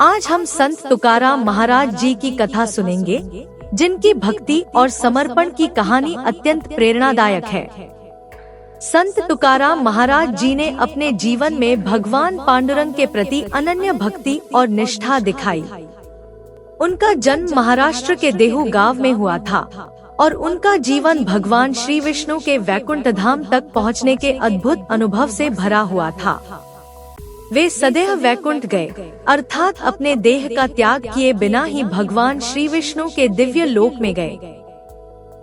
आज हम संत तुकाराम महाराज जी की कथा सुनेंगे, जिनकी भक्ति और समर्पण की कहानी अत्यंत प्रेरणादायक है। संत तुकाराम महाराज जी ने अपने जीवन में भगवान पांडुरंग के प्रति अनन्य भक्ति और निष्ठा दिखाई। उनका जन्म महाराष्ट्र के देहू गांव में हुआ था और उनका जीवन भगवान श्री विष्णु के वैकुंठ धाम तक पहुँचने के अद्भुत अनुभव से भरा हुआ था। वे सदैव वैकुंठ गए, अर्थात अपने देह का त्याग किए बिना ही भगवान श्री विष्णु के दिव्य लोक में गए।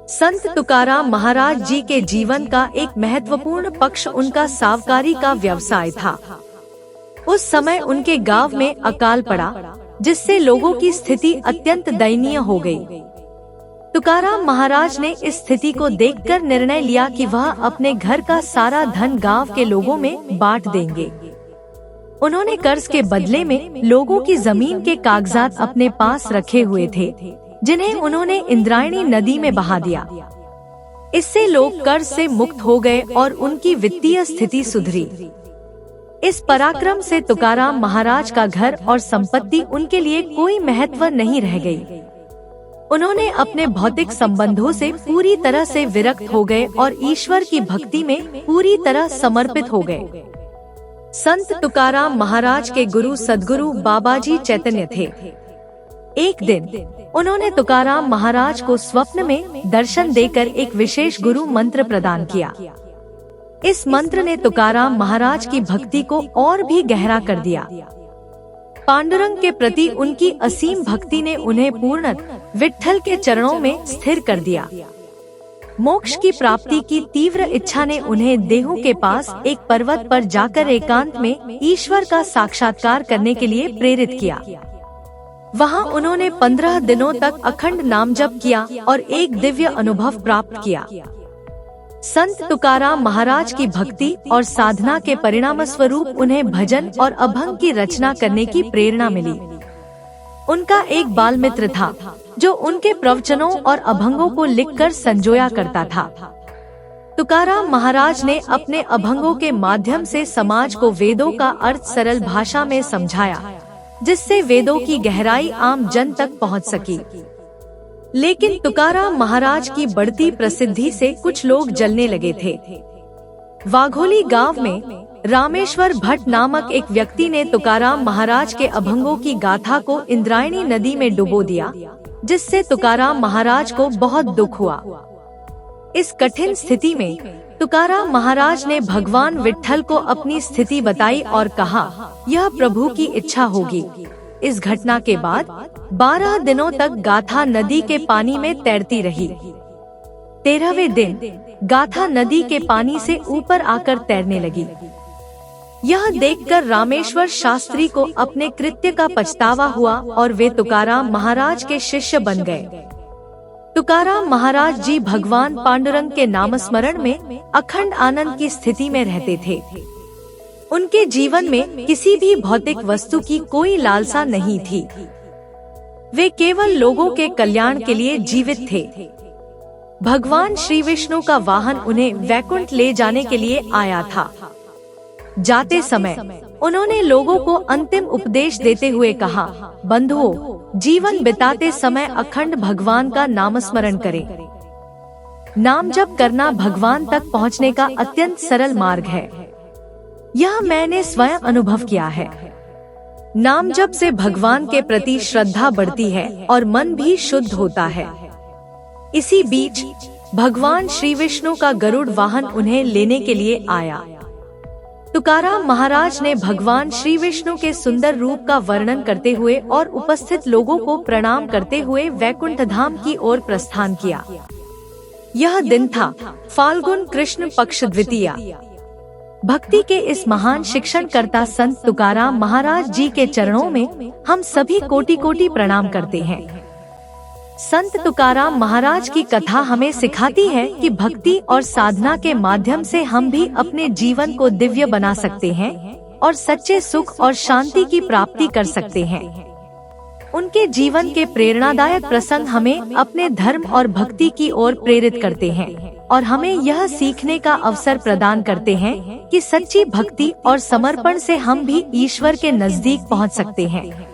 संत तुकाराम महाराज जी के जीवन का एक महत्वपूर्ण पक्ष उनका सावकारी का व्यवसाय था। उस समय उनके गांव में अकाल पड़ा, जिससे लोगों की स्थिति अत्यंत दयनीय हो गई। तुकाराम महाराज ने इस स्थिति को देखकर निर्णय लिया कि वह अपने घर का सारा धन गांव के लोगों में बांट देंगे। उन्होंने कर्ज के बदले में लोगों की जमीन के कागजात अपने पास रखे हुए थे, जिन्हें उन्होंने इंद्रायणी नदी में बहा दिया। इससे लोग कर्ज से मुक्त हो गए और उनकी वित्तीय स्थिति सुधरी। इस पराक्रम से तुकाराम महाराज का घर और संपत्ति उनके लिए कोई महत्व नहीं रह गई। उन्होंने अपने भौतिक संबंधों से पूरी तरह से विरक्त हो गए और ईश्वर की भक्ति में पूरी तरह समर्पित हो गए। संत तुकाराम महाराज के गुरु सद्गुरु बाबाजी चैतन्य थे। एक दिन उन्होंने तुकाराम महाराज को स्वप्न में दर्शन देकर एक विशेष गुरु मंत्र प्रदान किया। इस मंत्र ने तुकाराम महाराज की भक्ति को और भी गहरा कर दिया। पांडुरंग के प्रति उनकी असीम भक्ति ने उन्हें पूर्णतः विट्ठल के चरणों में स्थिर कर दिया। मोक्ष की प्राप्ति की तीव्र इच्छा ने उन्हें देहू के पास एक पर्वत पर जाकर एकांत में ईश्वर का साक्षात्कार करने के लिए प्रेरित किया। वहां उन्होंने 15 दिनों तक अखंड नाम जप किया और एक दिव्य अनुभव प्राप्त किया। संत तुकाराम महाराज की भक्ति और साधना के परिणाम स्वरूप उन्हें भजन और अभंग की रचना करने की प्रेरणा मिली। उनका एक बाल मित्र था, जो उनके प्रवचनों और अभंगों को लिखकर संजोया करता था। तुकाराम महाराज ने अपने अभंगों के माध्यम से समाज को वेदों का अर्थ सरल भाषा में समझाया, जिससे वेदों की गहराई आम जन तक पहुंच सकी। लेकिन तुकाराम महाराज की बढ़ती प्रसिद्धि से कुछ लोग जलने लगे थे। वाघोली गांव में रामेश्वर भट्ट नामक एक व्यक्ति ने तुकाराम महाराज के अभंगों की गाथा को इंद्रायणी नदी में डुबो दिया, जिससे तुकाराम महाराज को बहुत दुख हुआ। इस कठिन स्थिति में तुकाराम महाराज ने भगवान विट्ठल को अपनी स्थिति बताई और कहा, यह प्रभु की इच्छा होगी। इस घटना के बाद 12 दिनों तक गाथा नदी के पानी में तैरती रही। 13वें दिन गाथा नदी के पानी से ऊपर आकर तैरने लगी। यह देखकर रामेश्वर शास्त्री को अपने कृत्य का पछतावा हुआ और वे तुकाराम महाराज के शिष्य बन गए। तुकाराम महाराज जी भगवान पांडुरंग के नामस्मरण में अखंड आनंद की स्थिति में रहते थे। उनके जीवन में किसी भी भौतिक वस्तु की कोई लालसा नहीं थी। वे केवल लोगों के कल्याण के लिए जीवित थे। भगवान श्री विष्णु का वाहन उन्हें वैकुंठ ले जाने के लिए आया था। जाते समय उन्होंने लोगों को अंतिम उपदेश देते हुए कहा, बंधुओं, जीवन बिताते समय अखंड भगवान का नामस्मरण करें। नाम जप करना भगवान तक पहुंचने का अत्यंत सरल मार्ग है। यह मैंने स्वयं अनुभव किया है। नाम जप से भगवान के प्रति श्रद्धा बढ़ती है और मन भी शुद्ध होता है। इसी बीच भगवान श्री विष्णु का गरुड़ वाहन उन्हें लेने के लिए आया। तुकाराम महाराज ने भगवान श्री विष्णु के सुंदर रूप का वर्णन करते हुए और उपस्थित लोगों को प्रणाम करते हुए वैकुंठ धाम की ओर प्रस्थान किया। यह दिन था फाल्गुन कृष्ण पक्ष द्वितीया। भक्ति के इस महान शिक्षणकर्ता संत तुकाराम महाराज जी के चरणों में हम सभी कोटि कोटि प्रणाम करते हैं। संत तुकाराम महाराज की कथा हमें सिखाती है कि भक्ति और साधना के माध्यम से हम भी अपने जीवन को दिव्य बना सकते हैं और सच्चे सुख और शांति की प्राप्ति कर सकते हैं। उनके जीवन के प्रेरणादायक प्रसंग हमें अपने धर्म और भक्ति की ओर प्रेरित करते हैं और हमें यह सीखने का अवसर प्रदान करते हैं कि सच्ची भक्ति और समर्पण से हम भी ईश्वर के नजदीक पहुंच सकते हैं।